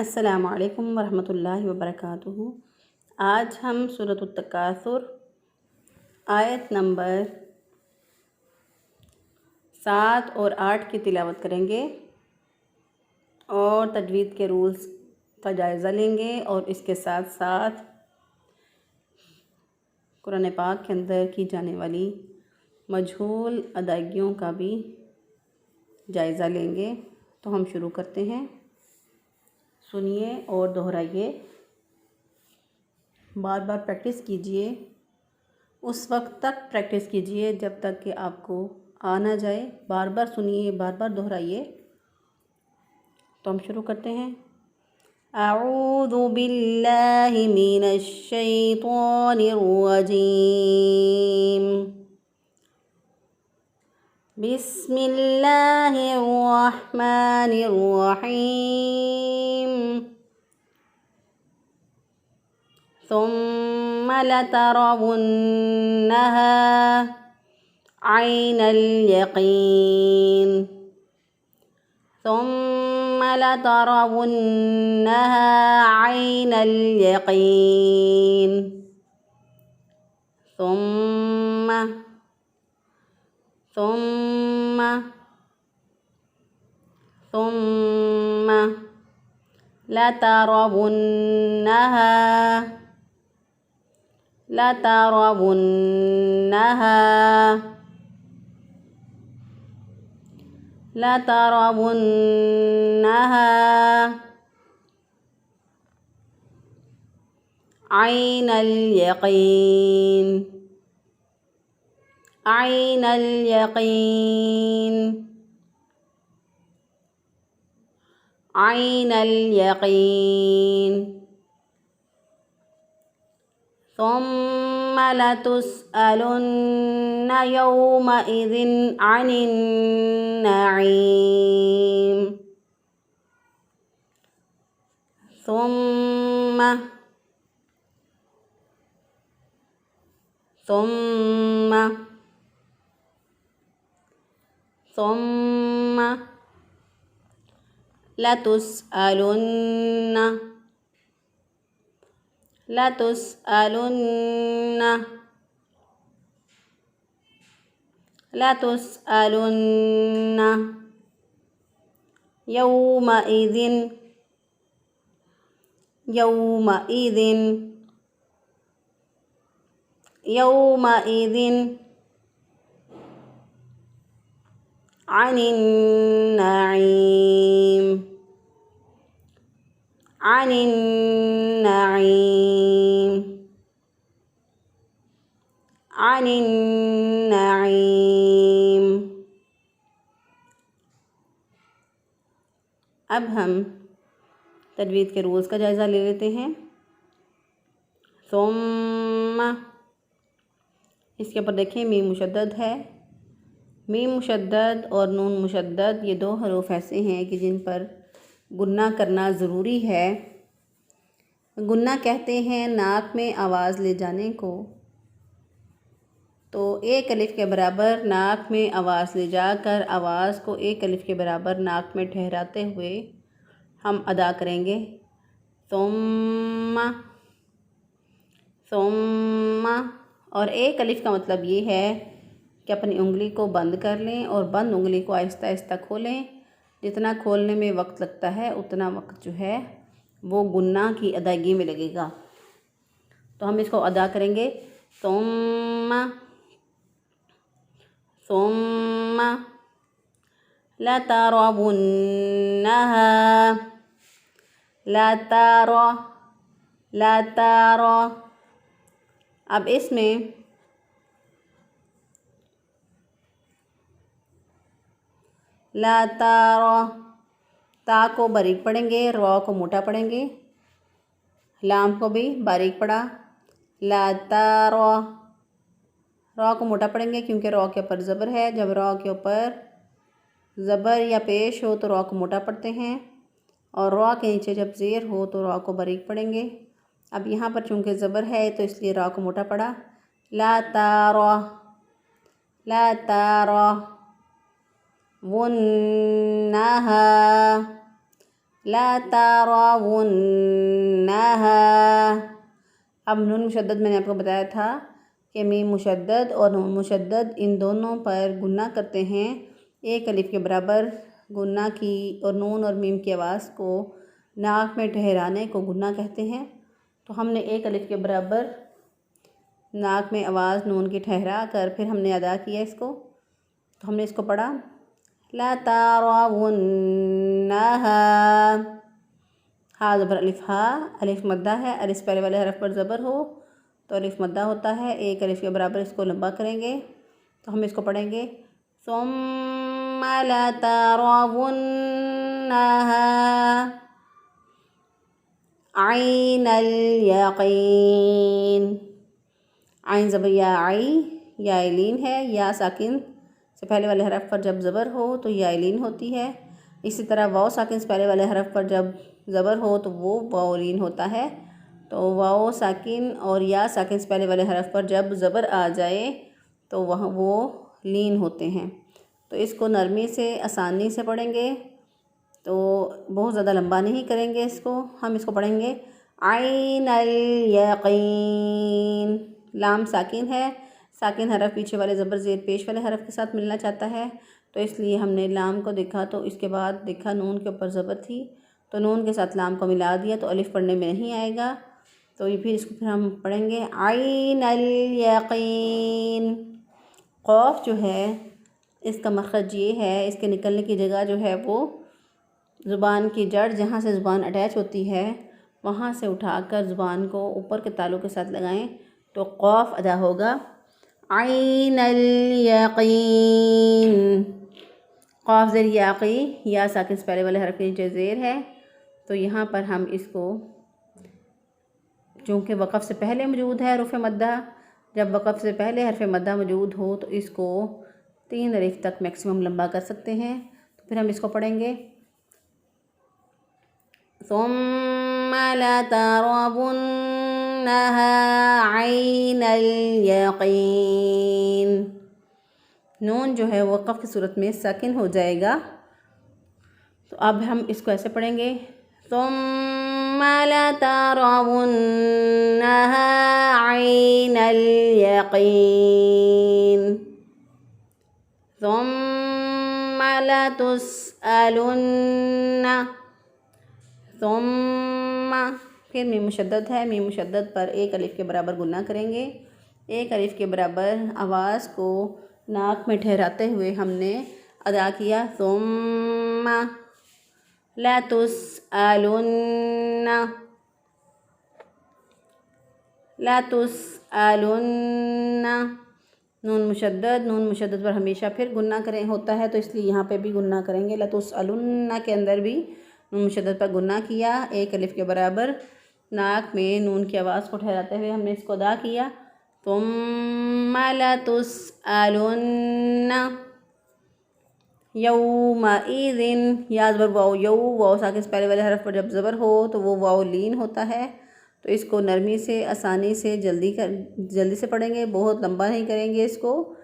अस्सलामु अलैकुम वरहमतुल्लाहि वबरकातुहू। आज हम सूरत अत-तकासुर आयत नंबर 7 और 8 की तिलावत करेंगे और तजवीद के रूल्स का जायज़ा लेंगे और इसके साथ साथ कुरान पाक के अंदर की जाने वाली मजहूल अदायगियों का भी जायज़ा लेंगे। तो हम शुरू करते हैं। सुनिए और दोहराइए, बार बार प्रैक्टिस कीजिए, उस वक्त तक प्रैक्टिस कीजिए जब तक कि आपको आ ना जाए। बार बार सुनिए, बार बार दोहराइए। तो हम शुरू करते हैं। अऊज़ु बिल्लाहि मिनश शैतानिर रजीम। बिस्मिल्लाहिर रहमानिर रहीम। सुम्मा लतरवुन्नहा ऐनल यकीन। सुम्मा लतरवुन्नहा ऐनल यकीन। सुम्मा लतरवुन्नहा लतरवुन्नहा लतरवुन्नहा ऐनल यकीन। ऐनल यकीन। ऐनल यकीन। सुम्मा लतुस्अलुन्न यौमइज़िन अनिन नईम। सुम्मा लतुस्अलुन्न यौमइज़िन अनिन नईम। अनिन नईम। अनिन नईम। अब हम तजवीद के रूल्स का जायज़ा ले लेते हैं। सुम्मा, इसके ऊपर देखें मीम मुशद्दद है। मीम मुशद्दद और नून मुशद्दद ये दो हरूफ ऐसे हैं कि जिन पर गुन्ना करना ज़रूरी है। गुन्ना कहते हैं नाक में आवाज़ ले जाने को। तो एक अलिफ के बराबर नाक में आवाज़ ले जाकर आवाज़ को एक अलिफ के बराबर नाक में ठहराते हुए हम अदा करेंगे। सुम्मा। और एक अलिफ का मतलब ये है कि अपनी उंगली को बंद कर लें और बंद उंगली को आहिस्ता आहिस्ता खोलें। जितना खोलने में वक्त लगता है उतना वक्त जो है वो गुन्ना की अदायगी में लगेगा। तो हम इसको अदा करेंगे। सुम्मा लतरवुन्नहा लतर। अब इसमें लतर ता को बारीक पढ़ेंगे, रॉ को मोटा पढ़ेंगे, लाम को भी बारीक पढ़ा। लतर, रॉ को मोटा पढ़ेंगे क्योंकि रॉ के ऊपर ज़बर है। जब रॉ के ऊपर ज़बर या पेश हो तो रॉ को मोटा पढ़ते हैं और रॉ के नीचे जब ज़ेर हो तो रॉ को बारीक पढ़ेंगे। अब यहाँ पर चूँकि ज़बर है तो इसलिए रॉ को मोटा पढ़ा। लतर वुन्नहा ला तारावुन्नहा। अब नून मुशद्दद मैंने आपको बताया था कि मीम मुशद्दद और नून मुशद्दद इन दोनों पर गुन्ना करते हैं। एक अलिफ के बराबर गुन्ना की और नून और मीम की आवाज़ को नाक में ठहराने को गुन्ना कहते हैं। तो हमने एक अलिफ के बराबर नाक में आवाज़ नून की ठहरा कर फिर हमने अदा किया इसको। तो हमने इसको पढ़ा ला तारावुन्नहा। हा ज़बर अलिफ हा, अलिफ मद्दा है, अलिफ पहले वाले हरफ पर ज़बर हो तो अलिफ मद्दा होता है। एक अलिफ के बराबर इसको लंबा करेंगे तो हम इसको पढ़ेंगे सुम्मा ला तारावुन्नहा आइनल यकीन। आइन ज़बर या आई, या लीन है, या साकिन से पहले वाले हरफ पर जब ज़बर हो तो या लीन होती है। इसी तरह वाव साकिन से पहले वाले हरफ पर जब ज़बर हो तो वो वाव लीन होता है। तो वाव साकिन और या साकिन से पहले वाले हरफ पर जब ज़बर आ जाए तो वह वो लीन होते हैं। तो इसको नरमी से आसानी से पढ़ेंगे, तो बहुत ज़्यादा लंबा नहीं करेंगे इसको। हम इसको पढ़ेंगे आइनल यकीन। लाम साकिन है, साकिन हरफ पीछे वाले ज़बर ज़ेर पेश वाले हरफ के साथ मिलना चाहता है, तो इसलिए हमने लाम को देखा तो इसके बाद देखा नून के ऊपर ज़बर थी तो नून के साथ लाम को मिला दिया तो अलिफ पढ़ने में नहीं आएगा। तो ये फिर इसको फिर हम पढ़ेंगे आइनल यकीन। क़ाफ जो है इसका मखरज ये है, इसके निकलने की जगह जो है वो ज़ुबान की जड़ जहाँ से ज़ुबान अटैच होती है वहाँ से उठाकर ज़ुबान को ऊपर के तालु के साथ लगाएं तो क़ाफ अदा होगा आइनल यकीन। क़ाफ ज़ेर याक़ी, या साकिन से पहले वाले हरफ के नीचे ज़ेर है तो यहाँ पर हम इसको चूँकि वक़फ़ से पहले मौजूद है हरफ़ मद्दा, जब वक़फ़ से पहले हरफ़ मद्दा मौजूद हो तो इसको 3 अलिफ तक मैक्सिमम लंबा कर सकते हैं। तो फिर हम इसको पढ़ेंगे सुम्मा ला तारावुन्नहा आइनल यकीन। नून जो है वक़फ़ की सूरत में साकिन हो जाएगा। तो अब हम इसको ऐसे पढ़ेंगे सुम्मा ला तारावुन्नहा आइनल यकीन सुम्मा लतुस्अलुन्ना। सुम्मा फिर मीम मुशद्दद है, मीम मुशद्दद पर एक अलिफ के बराबर गुन्ना करेंगे। एक अलिफ के बराबर आवाज़ को नाक में ठहराते हुए हमने अदा किया सुम्मा लतुस्अलुन्ना लतुस्अलुन्ना। नून मुशद्दद पर हमेशा फिर गुन्ना करें होता है तो इसलिए यहाँ पे भी गुन्ना करेंगे। लतुस्अलुन्ना के अंदर भी नून मुशद्दद पर गुन्ना किया, एक अलिफ के बराबर नाक में नून की आवाज़ को ठहराते हुए हमने इसको अदा किया सुम्मा लतुस्अलुन्ना यौमइज़िन। या ज़बर वाव यौ, वाव साकिन से पहले वाले हरफ पर जब ज़बर हो तो वो वाव लीन होता है। तो इसको नरमी से आसानी से जल्दी से पढ़ेंगे, बहुत लंबा नहीं करेंगे इसको।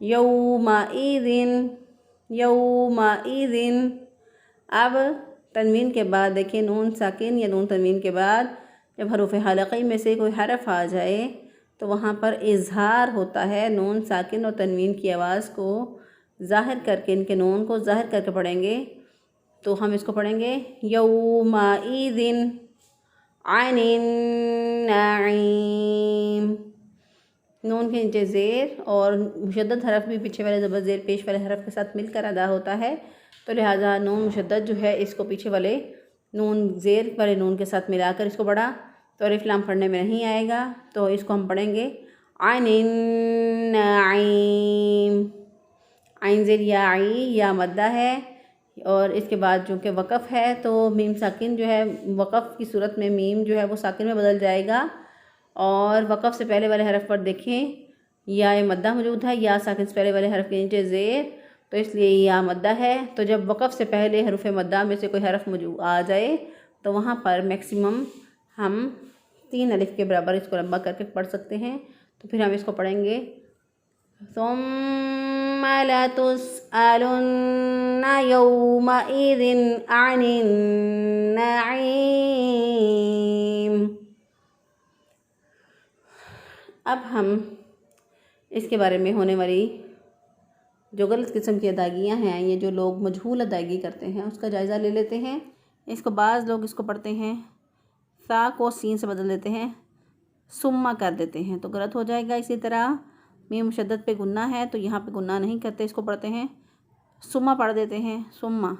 यौमइज़िन यौमइज़िन। अब तनवीन के बाद देखिए नून साकिन या नून तनवीन के बाद जब हरूफ हलक़ी में से कोई हरफ आ जाए तो वहाँ पर इज़हार होता है। नून साकिन और तनवीन की आवाज़ को ज़ाहिर करके, इनके नून को ज़ाहिर करके पढ़ेंगे। तो हम इसको पढ़ेंगे यौमइज़िन आइनिन नईम। नून के नीचे ज़ेर और मुशद्दद हरफ भी पीछे वाले ज़बर ज़ेर पेश वाले हरफ के साथ मिलकर अदा होता है, तो लिहाजा नून मुशद्दद जो है इसको पीछे वाले नून ज़ेर वाले नून के साथ मिलाकर इसको पढ़ा तो अलिफ लाम पढ़ने में नहीं आएगा। तो इसको हम पढ़ेंगे आइनिन नईम। आइन ज़ेर या आई, या मद्दा है और इसके बाद जो कि वक़फ़ है तो मीम साकिन जो है वक़फ़ की सूरत में मीम जो है वो साकिन में बदल जाएगा। और वक़फ़ से पहले वाले हरफ पर देखें या मद्दा मौजूद है, या साकिन से पहले वाले हरफ के नीचे ज़ेर, तो इसलिए या मद्दा है। तो जब वक़फ़ से पहले हरूफ मद्दा में से कोई हरफ मौजूद आ जाए तो वहाँ पर मैक्सिमम हम 3 अलिफ के बराबर इसको लंबा करके पढ़ सकते हैं। तो फिर हम इसको पढ़ेंगे सुम्मा लतुस्अलुन्ना यौमइज़िन अनिन नईम। अब हम इसके बारे में होने वाली जो गलत किस्म की अदायगियाँ हैं, ये जो लोग मजहूल अदायगी करते हैं, उसका जायज़ा ले लेते हैं। इसको बाज़ लोग इसको पढ़ते हैं, सा को सीन से बदल देते हैं, सुम्मा कर देते हैं, तो गलत हो जाएगा। इसी तरह मीम मुशद्दद पे गुन्ना है, तो यहाँ पे गुन्ना नहीं करते, इसको पढ़ते हैं सुम्मा पढ़ देते हैं, सुम्मा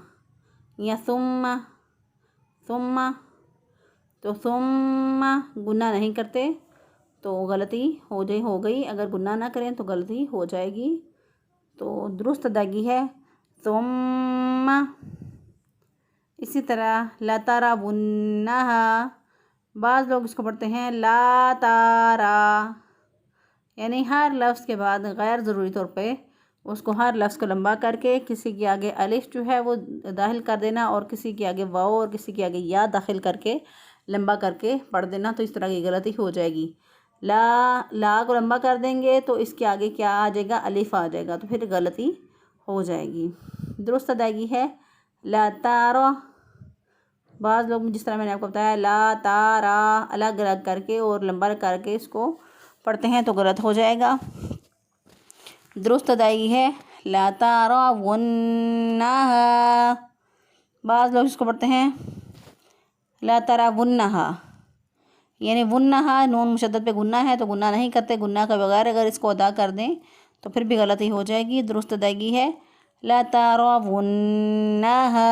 या सुम्मा सुम्मा। तो सुम्मा गुन्ना नहीं करते तो गलती हो गई। अगर गुन्ना ना करें तो गलती हो जाएगी। तो दुरुस्त अदायगी है सुम्मा। इसी तरह ला तारावुन्नहा, बाज़ लोग इसको पढ़ते हैं ला तारा, यानी हर लफ्ज़ के बाद गैर ज़रूरी तौर पे उसको हर लफ्ज़ को लंबा करके किसी के आगे अलिफ जो है वो दाखिल कर देना और किसी के आगे वाव और किसी के आगे या दाखिल करके लंबा करके पढ़ देना, तो इस तरह की गलती हो जाएगी। ला को लंबा कर देंगे तो इसके आगे क्या आ जाएगा, अलिफ आ जाएगा, तो फिर गलती हो जाएगी। दुरुस्त अदायगी है ला तारा। बाज़ लोग जिस तरह मैंने आपको बताया ला तारा अलग अलग करके और लंबा करके इसको पढ़ते हैं तो गलत हो जाएगा। दुरुस्त अदायगी है ला तारावुन्नहा। बाज़ लोग इसको पढ़ते हैं ला तारावुन्नहा, यानी वुन्नहा नून मुशद्दद पे गुन्ना है तो गुन्ना नहीं करते, गुन्ना के बगैर अगर इसको अदा कर दें तो फिर भी गलती हो जाएगी। दुरुस्त अदायगी है ला तारावुन्नहा।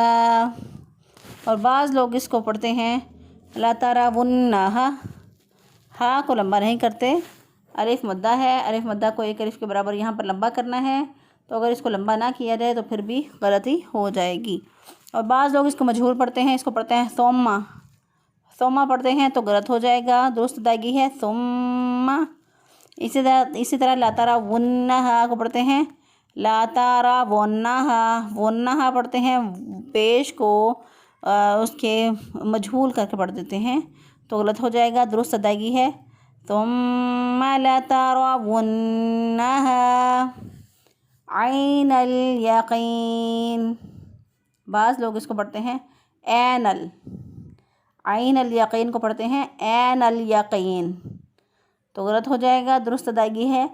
और बाज़ लोग इसको पढ़ते हैं ला तारावुन्नहा, हा को लंबा नहीं करते, अलिफ मद्दा है, अलिफ मद्दा को एक अलिफ के बराबर यहाँ पर लंबा करना है, तो अगर इसको लंबा ना किया जाए तो फिर भी गलती हो जाएगी। और बाज़ लोग इसको मजहूल पढ़ते हैं, इसको पढ़ते हैं सोम्मा, सोम्मा पढ़ते हैं तो गलत हो जाएगा। दुरुस्त अदायगी है सोम्मा। इसी तरह ला तारावुन्नहा को पढ़ते हैं ला तारावुन्नहा, वुन्नहा पढ़ते हैं पेश को उसके मजहूल करके पढ़ देते हैं तो गलत हो जाएगा। दुरुस्त अदायगी है सुम्मा ला तारावुन्नहा ऐनल यकीन। बाज़ लोग इसको पढ़ते हैं ऐनल, ऐनल यकीन को पढ़ते हैं ऐनल यकीन, तो गलत हो जाएगा। दुरुस्त अदायगी है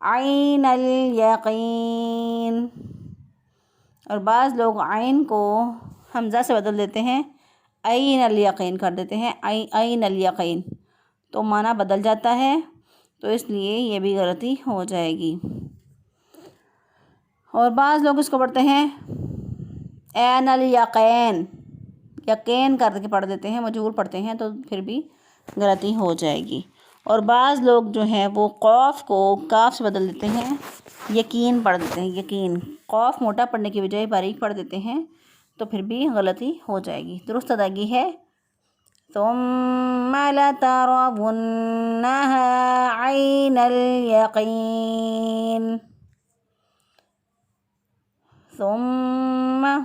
ऐनल यकीन। और बाज़ लोग ऐन को हमज़ा से बदल देते हैं, ऐनल यकीन कर देते हैं, ऐनल यकीन, तो माना बदल जाता है, तो इसलिए ये भी गलती हो जाएगी। और बाज़ लोग इसको पढ़ते हैं ऐनल यकीन, यकीन करके पढ़ देते हैं, मजहूल पढ़ते हैं तो फिर भी गलती हो जाएगी। और बाज़ लोग जो हैं वो कौफ को काफ से बदल देते हैं, यकीन पढ़ देते हैं, यकीन, कौफ मोटा पढ़ने की बजाय बारीक पढ़ देते हैं तो फिर भी गलती हो जाएगी। दुरुस्त अदायगी है सुम्मा ला तारावुन्नहा ऐनल यकीन। सुम्मा,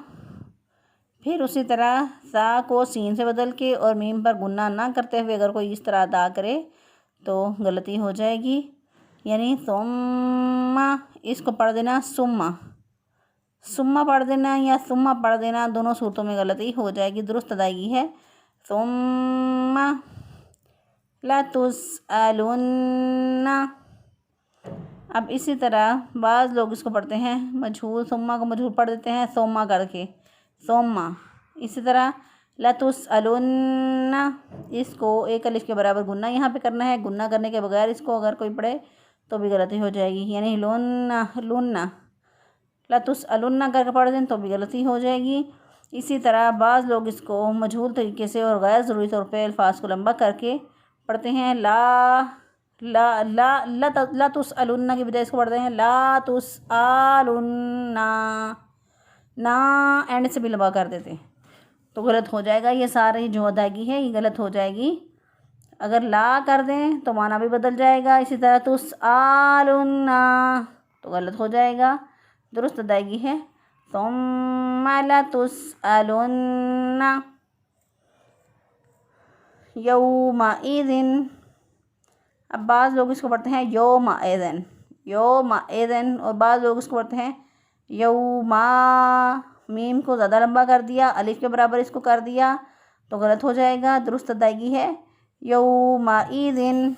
फिर उसी तरह सा को सीन से बदल के और मीम पर गुन्ना ना करते हुए अगर कोई इस तरह अदा करे तो गलती हो जाएगी, यानी सुम्मा इसको पढ़ देना सुम्मा, सुम्मा पढ़ देना या सुम्मा पढ़ देना, दोनों सूरतों में गलती हो जाएगी। दुरुस्त अदायगी है सुम्मा ला तुस्अलुन्ना। अब इसी तरह बाज़ लोग इसको पढ़ते हैं मजहूल, सुम्मा को मजहूल पढ़ देते हैं सोम्मा करके, सोम्मा। इसी तरह ला तुस्अलुन्ना, इसको एक अलिफ के बराबर गुन्ना यहाँ पे करना है, गुन्ना करने के बगैर इसको अगर कोई पढ़े तो भी गलती हो जाएगी, यानी लुन्ना लुन्ना, ला तुस्अलुन्ना करके पढ़ दें तो भी गलती हो जाएगी। इसी तरह बाज़ लोग इसको मजहूल तरीके से और गैर ज़रूरी तौर पे अल्फाज को लंबा करके पढ़ते हैं ला तुस्अलुन्ना की बजाय इसको पढ़ते हैं ला तुस्अलुन्ना, ना एंड से भी लंबा कर देते हैं तो गलत हो जाएगा। ये सारी जो अदायगी है ये गलत हो जाएगी। अगर ला कर दें तो माना भी बदल जाएगा। इसी तरह तुस्अलुन्ना तो गलत हो जाएगा। दुरुस्त अदायगी है सुम्मा ला तुस्अलुन्ना यौमइज़िन। अब बाज़ लोग इसको पढ़ते हैं यौमइज़िन, यौमइज़िन, और बाज़ लोग इसको पढ़ते हैं यौमा, मीम को ज़्यादा लंबा कर दिया, अलिफ के बराबर इसको कर दिया तो गलत हो जाएगा। दुरुस्त अदायगी है यौमाइदिन।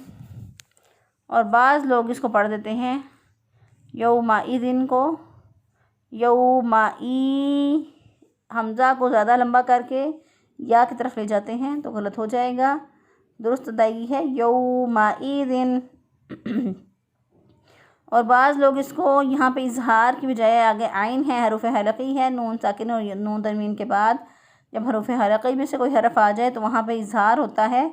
और बाज़ लोग इसको पढ़ देते हैं यौमाइदिन को यौमाई, हमज़ा को ज़्यादा लंबा करके या की तरफ ले जाते हैं तो गलत हो जाएगा। दुरुस्त अदायगी है यौमाइदिन। और बाज़ लोग इसको यहाँ पे इजहार की बजाय आगे आइन है, हरूफ हलक़ी है, नून साकिन और नून तनवीन के बाद जब हरूफ हलक़ी में से कोई हरफ आ जाए तो वहाँ पे इजहार होता है।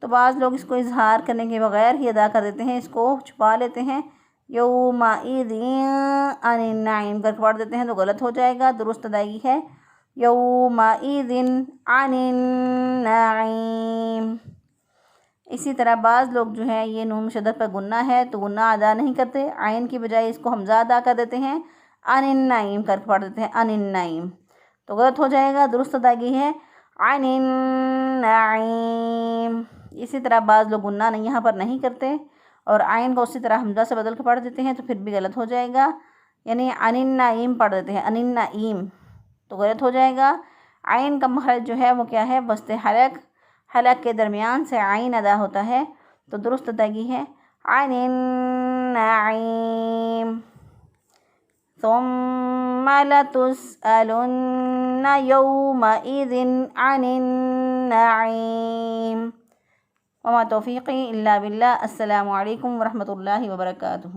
तो बाज़ लोग इसको इजहार करने के बगैर ही अदा कर देते हैं, इसको छुपा लेते हैं यौमाइदिन अनिन नाइम करके पढ़ देते हैं तो गलत हो जाएगा। दुरुस्त अदायगी है यौमाइदिन अनिन नाइम। इसी तरह बाज़ लोग जो है ये नून मुशद्दद पर गुन्ना है तो गुन्ना अदा नहीं करते, आइन की बजाय इसको हमज़ा अदा कर देते हैं, अनिन नाइम करके पढ़ देते हैं अनिन नाइम तो गलत हो जाएगा। दुरुस्त अदायगी है अनिन नाइम। इसी तरह बाज़ लोग गुन्ना नहीं यहाँ पर नहीं करते और आइन को उसी तरह हमज़ा से बदल के पढ़ देते हैं तो फिर भी गलत हो जाएगा, यानी अनिन नाइम पढ़ देते हैं अनिन नाइम तो गलत हो जाएगा। आइन का मखरज जो है वो क्या है, वस्ते हलक, हलक के दरमियान से आइन अदा होता है तो दुरुस्त अदायगी है अनिन नाइम। सुम्मा लतुस्अलुन्ना यौमइज़िन अनिन नाइम। वमा तौफ़ीक़ी इल्ला बिल्लाह। अस्सलामु अलैकुम वरहमतुल्लाहि वबरकातुहू।